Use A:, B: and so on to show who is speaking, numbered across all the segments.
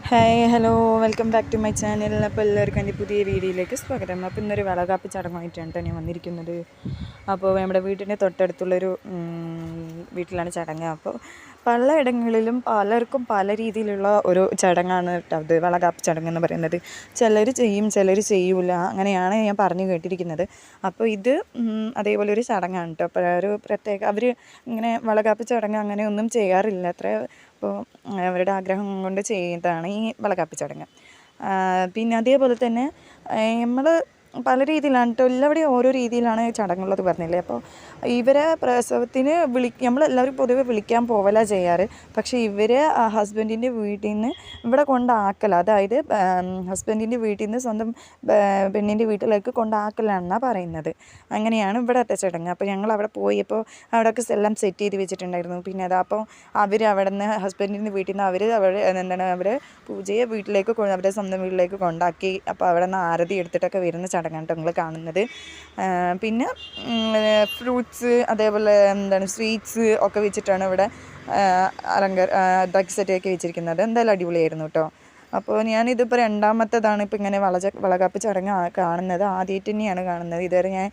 A: Hi hello welcome back to my channel. അപ്പോൾ എല്ലാവർക്കും എൻ്റെ പുതിയ വീഡിയോയിലേക്ക് സ്വാഗതം. അപ്പോൾ ഇന്നൊരു വളകാപ്പ് ചടങ്ങുമായിട്ടാണ് ഞാൻ വന്നിരിക്കുന്നത്. അപ്പോൾ നമ്മുടെ വീടിൻ്റെ തൊട്ടടുത്തുള്ളൊരു വീട്ടിലാണ് ചടങ്ങ്. അപ്പോൾ പലയിടങ്ങളിലും പലർക്കും പല രീതിയിലുള്ള ഒരു ചടങ്ങാണ് കേട്ടോ അത് വളകാപ്പ് ചടങ്ങെന്ന് പറയുന്നത്. ചിലർ ചെയ്യും, ചിലർ ചെയ്യൂല, അങ്ങനെയാണ് ഞാൻ പറഞ്ഞു കേട്ടിരിക്കുന്നത്. അപ്പോൾ ഇത് അതേപോലെ ഒരു ചടങ്ങാണ് കേട്ടോ. അപ്പോൾ ഒരു പ്രത്യേക അവർ ഇങ്ങനെ വളകാപ്പ് ചടങ്ങ് അങ്ങനെയൊന്നും ചെയ്യാറില്ല അത്ര. അപ്പോൾ അവരുടെ ആഗ്രഹം കൊണ്ട് ചെയ്യുന്നതാണ് ഈ വളകാപ്പ് ചടങ്ങ്. പിന്നെ അതേപോലെ തന്നെ നമ്മൾ പല രീതിയിലാണ് കേട്ടോ, എല്ലാവിടെയും ഓരോ രീതിയിലാണ് ചടങ്ങുള്ളത് പറഞ്ഞില്ലേ. അപ്പോൾ ഇവരെ പ്രസവത്തിന് നമ്മളെല്ലാവരും പൊതുവെ വിളിക്കാൻ പോവല ചെയ്യാറ്. പക്ഷേ ഇവർ ഹസ്ബൻഡിൻ്റെ വീട്ടിൽ നിന്ന് ഇവിടെ കൊണ്ടാക്കല, അതായത് ഹസ്ബൻഡിൻ്റെ വീട്ടിൽ നിന്ന് സ്വന്തം പെണ്ണിൻ്റെ വീട്ടിലേക്ക് കൊണ്ടാക്കലാണെന്നാണ് പറയുന്നത്. അങ്ങനെയാണ് ഇവിടുത്തെ ചടങ്ങ്. അപ്പോൾ ഞങ്ങൾ അവിടെ പോയപ്പോൾ അവിടെയൊക്കെ എല്ലാം സെറ്റ് ചെയ്ത് വെച്ചിട്ടുണ്ടായിരുന്നു. പിന്നെ അപ്പോൾ അവർ അവിടെ നിന്ന് ഹസ്ബൻഡിൻ്റെ വീട്ടിൽ നിന്ന് അവർ പൂജയെ വീട്ടിലേക്ക് അവരുടെ സ്വന്തം വീട്ടിലേക്ക് കൊണ്ടാക്കി. അപ്പോൾ അവിടെ നിന്ന് ആരതി എടുത്തിട്ടൊക്കെ വരുന്ന ചടങ്ങാണ് നിങ്ങൾ കാണുന്നത്. പിന്നെ ഫ്രൂട്ട്സ് അതേപോലെ സ്വീറ്റ്സ് ഒക്കെ വെച്ചിട്ടാണ് ഇവിടെ ഇതാക്കി സെറ്റാക്കി വെച്ചിരിക്കുന്നത്. എന്തായാലും അടിപൊളിയായിരുന്നു കേട്ടോ. അപ്പോൾ ഞാനിതിപ്പോൾ രണ്ടാമത്തേതാണ് ഇപ്പോൾ ഇങ്ങനെ വളകാപ്പ് ചടങ്ങ് കാണുന്നത്. ആദ്യമായിട്ട് തന്നെയാണ് കാണുന്നത്. ഇതുവരെ ഞാൻ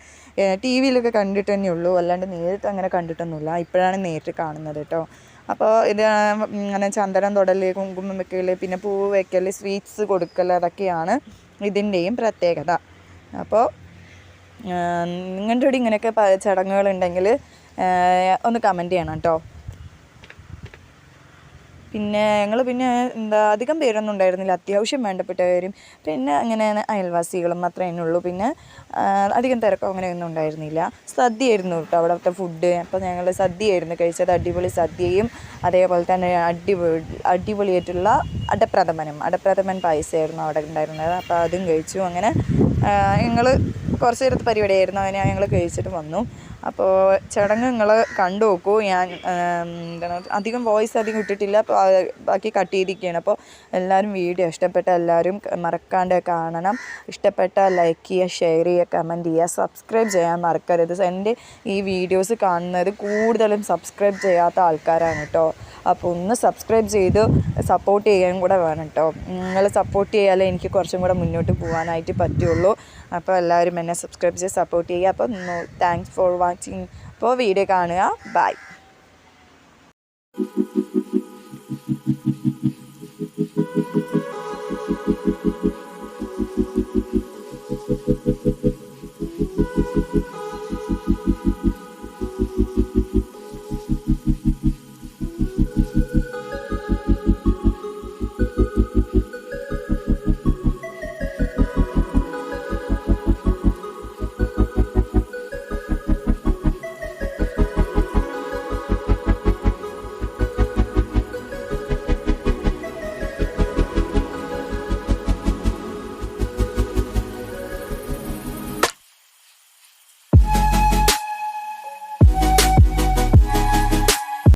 A: ടി വിയിലൊക്കെ കണ്ടിട്ട് തന്നെയുള്ളൂ, അല്ലാണ്ട് നേരിട്ട് അങ്ങനെ കണ്ടിട്ടൊന്നുമില്ല. ഇപ്പോഴാണ് നേരിട്ട് കാണുന്നത് കേട്ടോ. അപ്പോൾ ഇത് ഇങ്ങനെ ചന്ദനം തൊടൽ, കുങ്കുമം വെക്കൽ, പിന്നെ പൂവ് വെക്കൽ, സ്വീറ്റ്സ് കൊടുക്കൽ, അതൊക്കെയാണ് ഇതിൻ്റെയും പ്രത്യേകത. അപ്പോൾ നിങ്ങളുടെ കൂടി ഇങ്ങനെയൊക്കെ ചടങ്ങുകളുണ്ടെങ്കിൽ ഒന്ന് കമൻറ്റ് ചെയ്യണം കേട്ടോ. പിന്നെ ഞങ്ങൾ അധികം പേരൊന്നും ഉണ്ടായിരുന്നില്ല, അത്യാവശ്യം വേണ്ടപ്പെട്ടവരും പിന്നെ അങ്ങനെ അയൽവാസികളും മാത്രമേ ഉള്ളൂ. പിന്നെ അധികം തിരക്കോ അങ്ങനെയൊന്നും ഉണ്ടായിരുന്നില്ല. സദ്യയായിരുന്നു കേട്ടോ അവിടുത്തെ ഫുഡ്. അപ്പോൾ ഞങ്ങൾ സദ്യയായിരുന്നു കഴിച്ചത്. അടിപൊളി സദ്യയും അതേപോലെ തന്നെ അടിപൊളിയായിട്ടുള്ള അടപ്രഥമൻ പായസമായിരുന്നു അവിടെ ഉണ്ടായിരുന്നത്. അപ്പോൾ അതും കഴിച്ചു. അങ്ങനെ ഞങ്ങൾ കുറച്ച് നേരത്തെ പരിപാടിയായിരുന്നു, അതിനെ ഞങ്ങൾ കഴിച്ചിട്ട് വന്നു. അപ്പോൾ ചടങ്ങ് നിങ്ങൾ കണ്ടു നോക്കൂ. ഞാൻ അധികം വോയിസ് ഇട്ടിട്ടില്ല, അപ്പോൾ ബാക്കി കട്ട് ചെയ്തിരിക്കുകയാണ്. അപ്പോൾ എല്ലാവരും വീഡിയോ ഇഷ്ടപ്പെട്ട എല്ലാവരും മറക്കാണ്ട് കാണണം. ഇഷ്ടപ്പെട്ട ലൈക്ക് ചെയ്യുക, ഷെയർ ചെയ്യുക, കമൻറ്റ് ചെയ്യുക, സബ്സ്ക്രൈബ് ചെയ്യാൻ മറക്കരുത്. എൻ്റെ ഈ വീഡിയോസ് കാണുന്നത് കൂടുതലും സബ്സ്ക്രൈബ് ചെയ്യാത്ത ആൾക്കാരാണ് കേട്ടോ. അപ്പോൾ ഒന്ന് സബ്സ്ക്രൈബ് ചെയ്ത് സപ്പോർട്ട് ചെയ്യാൻ കൂടെ വേണം കേട്ടോ. നിങ്ങൾ സപ്പോർട്ട് ചെയ്യാലേ എനിക്ക് കുറച്ചും കൂടെ മുന്നോട്ട് പോകാനായിട്ട് പറ്റുള്ളൂ. അപ്പോൾ എല്ലാവരും എന്നെ സബ്സ്ക്രൈബ് ചെയ്ത് സപ്പോർട്ട് ചെയ്യുക. അപ്പോൾ താങ്ക്സ് ഫോർ വാച്ചിങ്. അപ്പോൾ വീഡിയോ കാണുക. ബൈ.